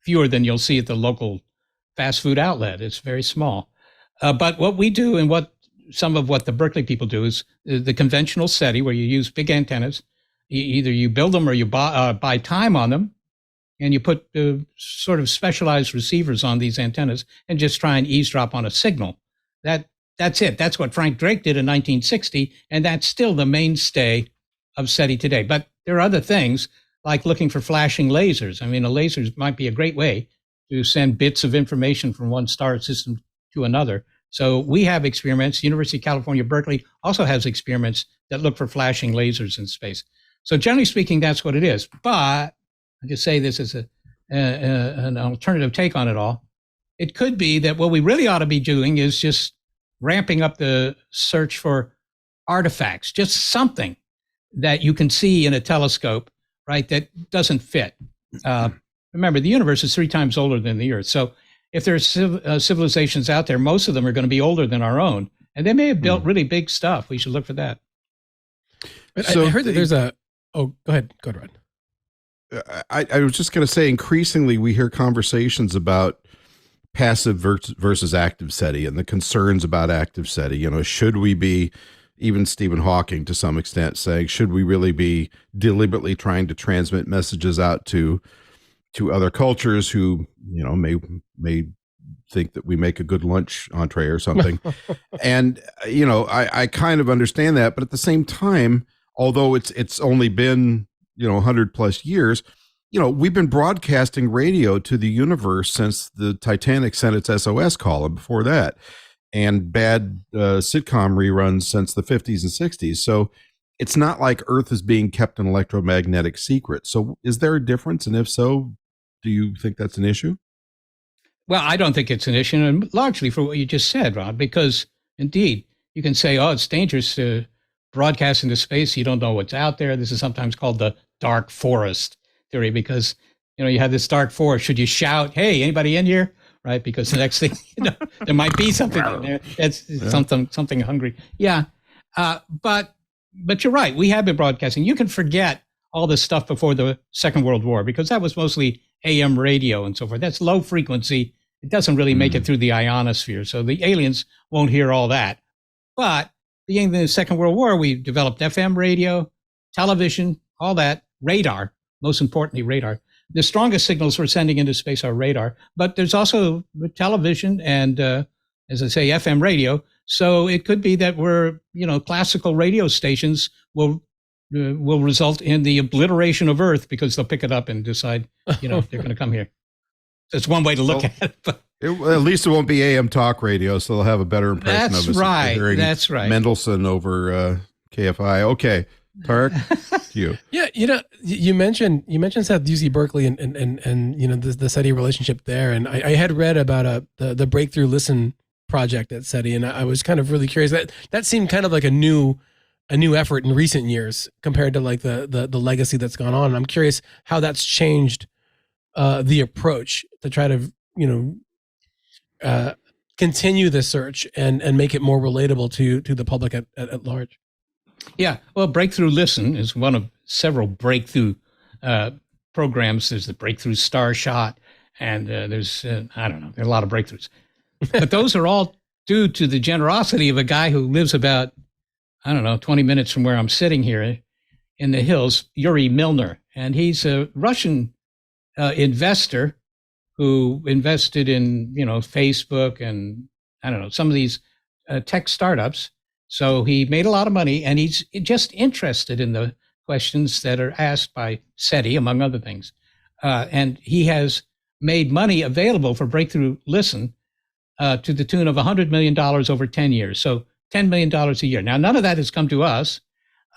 fewer than you'll see at the local fast food outlet. It's very small. But what we do and some of what the Berkeley people do is the conventional SETI, where you use big antennas. Either you build them or you buy time on them, and you put sort of specialized receivers on these antennas and just try and eavesdrop on a signal. That's it. That's what Frank Drake did in 1960, and that's still the mainstay of SETI today. But there are other things like looking for flashing lasers. I mean, a laser might be a great way to send bits of information from one star system to another. So we have experiments. University of California, Berkeley also has experiments that look for flashing lasers in space. So generally speaking, that's what it is. But I just say this as an alternative take on it all. It could be that what we really ought to be doing is just ramping up the search for artifacts, just something that you can see in a telescope, right, that doesn't fit. Remember, the universe is 3 times older than the Earth. So if there's civilizations out there, most of them are going to be older than our own. And they may have built really big stuff. We should look for that. So I heard that there's a... Oh, go ahead, Rod. I was just going to say, increasingly we hear conversations about passive versus active SETI and the concerns about active SETI. Should we be, even Stephen Hawking to some extent, saying, should we really be deliberately trying to transmit messages out to other cultures who, may think that we make a good lunch entree or something. And, I kind of understand that, but at the same time, although it's only been, 100 plus years, we've been broadcasting radio to the universe since the Titanic sent its SOS call, and before that, and bad sitcom reruns since the 50s and 60s. So it's not like Earth is being kept an electromagnetic secret. So is there a difference? And if so, do you think that's an issue? Well, I don't think it's an issue, and largely for what you just said, Rod, because indeed, you can say, it's dangerous to broadcast into space. You don't know what's out there. This is sometimes called the dark forest theory, because, you have this dark forest. Should you shout, hey, anybody in here? Right? Because the next thing, there might be something in there. It's something hungry. Yeah. But you're right. We have been broadcasting. You can forget all this stuff before the Second World War, because that was mostly AM radio and so forth. That's low frequency. It doesn't really make it through the ionosphere. So the aliens won't hear all that. But beginning of the Second World War, we developed FM radio, television, all that, radar, most importantly, radar. The strongest signals we're sending into space are radar, but there's also television and, as I say, FM radio. So it could be that classical radio stations will result in the obliteration of Earth, because they'll pick it up and decide, they're going to come here. That's one way to look at it. But at least it won't be AM talk radio, so they'll have a better impression of us. Right. That's right. Mendelssohn over KFI. Okay, Tariq, you. Yeah, you mentioned Seth UC Berkeley and the SETI relationship there, and I had read about the Breakthrough Listen project at SETI, and I was kind of really curious. That seemed kind of like a new effort in recent years compared to like the legacy that's gone on. And I'm curious how that's changed the approach to try to continue the search and make it more relatable to the public at large. Yeah, well, Breakthrough Listen is one of several breakthrough programs. There's the Breakthrough Starshot, and there's there are a lot of breakthroughs, but those are all due to the generosity of a guy who lives about 20 minutes from where I'm sitting here in the hills, Yuri Milner. And he's a Russian investor who invested in, Facebook and, some of these tech startups. So he made a lot of money, and he's just interested in the questions that are asked by SETI, among other things. And he has made money available for Breakthrough Listen to the tune of $100 million over 10 years. So $10 million a year. Now, none of that has come to us.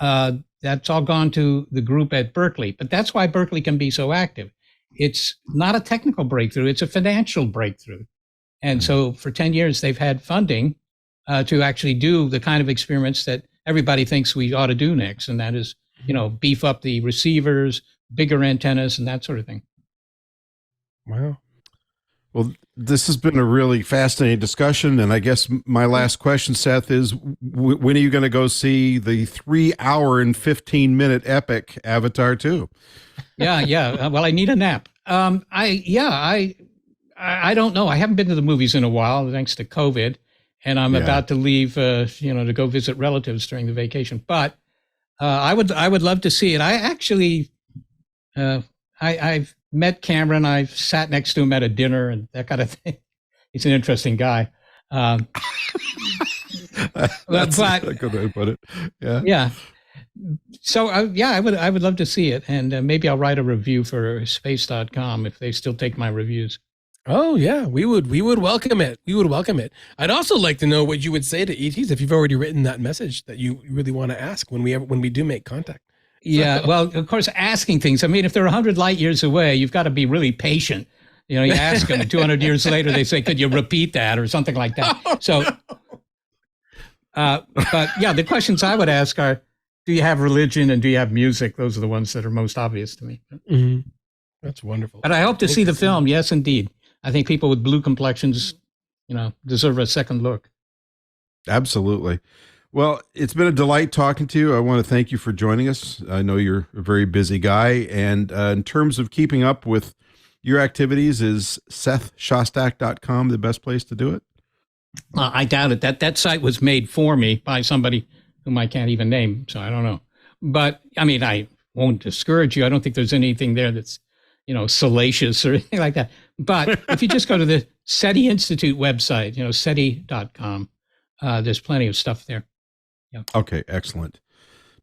That's all gone to the group at Berkeley. But that's why Berkeley can be so active. It's not a technical breakthrough. It's a financial breakthrough. And so for 10 years, they've had funding to actually do the kind of experiments that everybody thinks we ought to do next. And that is, beef up the receivers, bigger antennas, and that sort of thing. Wow. Well, this has been a really fascinating discussion. And I guess my last question, Seth, is when are you going to go see the 3 hour and 15-minute epic Avatar 2? Yeah. Well, I need a nap. I don't know. I haven't been to the movies in a while, thanks to COVID. And I'm about to leave, to go visit relatives during the vacation. But I would love to see it. I actually, I've met Cameron. I've sat next to him at a dinner and that kind of thing. He's an interesting guy. That's a good way to put it. Yeah. So I would love to see it, and maybe I'll write a review for space.com if they still take my reviews. Oh yeah, we would welcome it. We would welcome it. I'd also like to know what you would say to ETs if you've already written that message that you really want to ask when we do make contact. Yeah, well, of course, asking things. I mean, if they're 100 light years away, you've got to be really patient. You ask them 200 years later, they say, "Could you repeat that?" or something like that. But yeah, the questions I would ask are, do you have religion and do you have music? Those are the ones that are most obvious to me. Mm-hmm. That's wonderful. But I hope to see the film. Yes, indeed. I think people with blue complexions, deserve a second look. Absolutely. Well, it's been a delight talking to you. I want to thank you for joining us. I know you're a very busy guy. And in terms of keeping up with your activities, is SethShostak.com the best place to do it? I doubt it. That site was made for me by somebody whom I can't even name, so I don't know. But, I mean, I won't discourage you. I don't think there's anything there that's, salacious or anything like that. But if you just go to the SETI Institute website, SETI.com, there's plenty of stuff there. Yeah. Okay, excellent.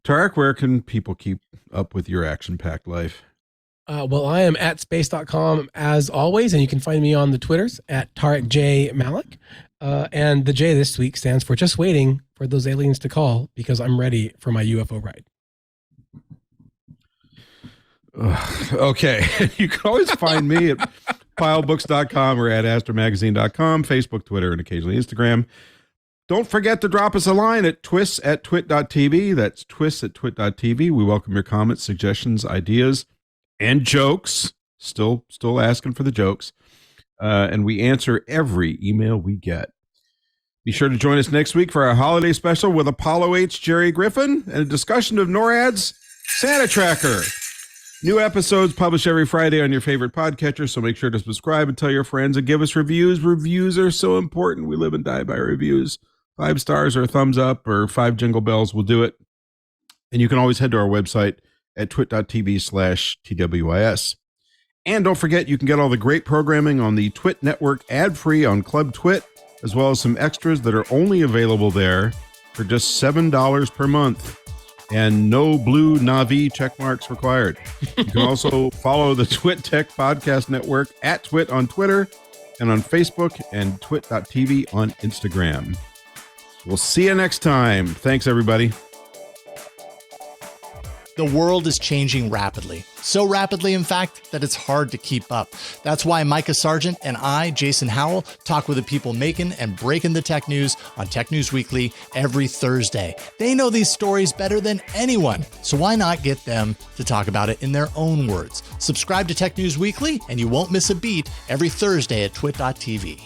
Tariq, where can people keep up with your action-packed life? Well, I am at space.com as always, and you can find me on the Twitters at Tariq J. Malik. And the J this week stands for just waiting for those aliens to call because I'm ready for my UFO ride. Okay. You can always find me at pylebooks.com or at astromagazine.com, Facebook, Twitter, and occasionally Instagram. Don't forget to drop us a line at twists@twit.tv. That's twists@twit.tv. We welcome your comments, suggestions, ideas, and jokes. Still asking for the jokes. And we answer every email we get. Be sure to join us next week for our holiday special with Apollo H. Jerry Griffin and a discussion of NORAD's Santa Tracker. New episodes published every Friday on your favorite podcatcher, so make sure to subscribe and tell your friends and give us reviews. Reviews are so important. We live and die by reviews. 5 stars or a thumbs up or 5 jingle bells will do it. And you can always head to our website at twit.tv/TWIS. And don't forget, you can get all the great programming on the TWiT network ad-free on Club TWiT, as well as some extras that are only available there for just $7 per month. And no blue Navi check marks required. You can also follow the TWiT Tech Podcast Network at TWiT on Twitter and on Facebook and twit.tv on Instagram. We'll see you next time. Thanks, everybody. The world is changing rapidly. So rapidly, in fact, that it's hard to keep up. That's why Micah Sargent and I, Jason Howell, talk with the people making and breaking the tech news on Tech News Weekly every Thursday. They know these stories better than anyone, so why not get them to talk about it in their own words? Subscribe to Tech News Weekly, and you won't miss a beat every Thursday at twit.tv.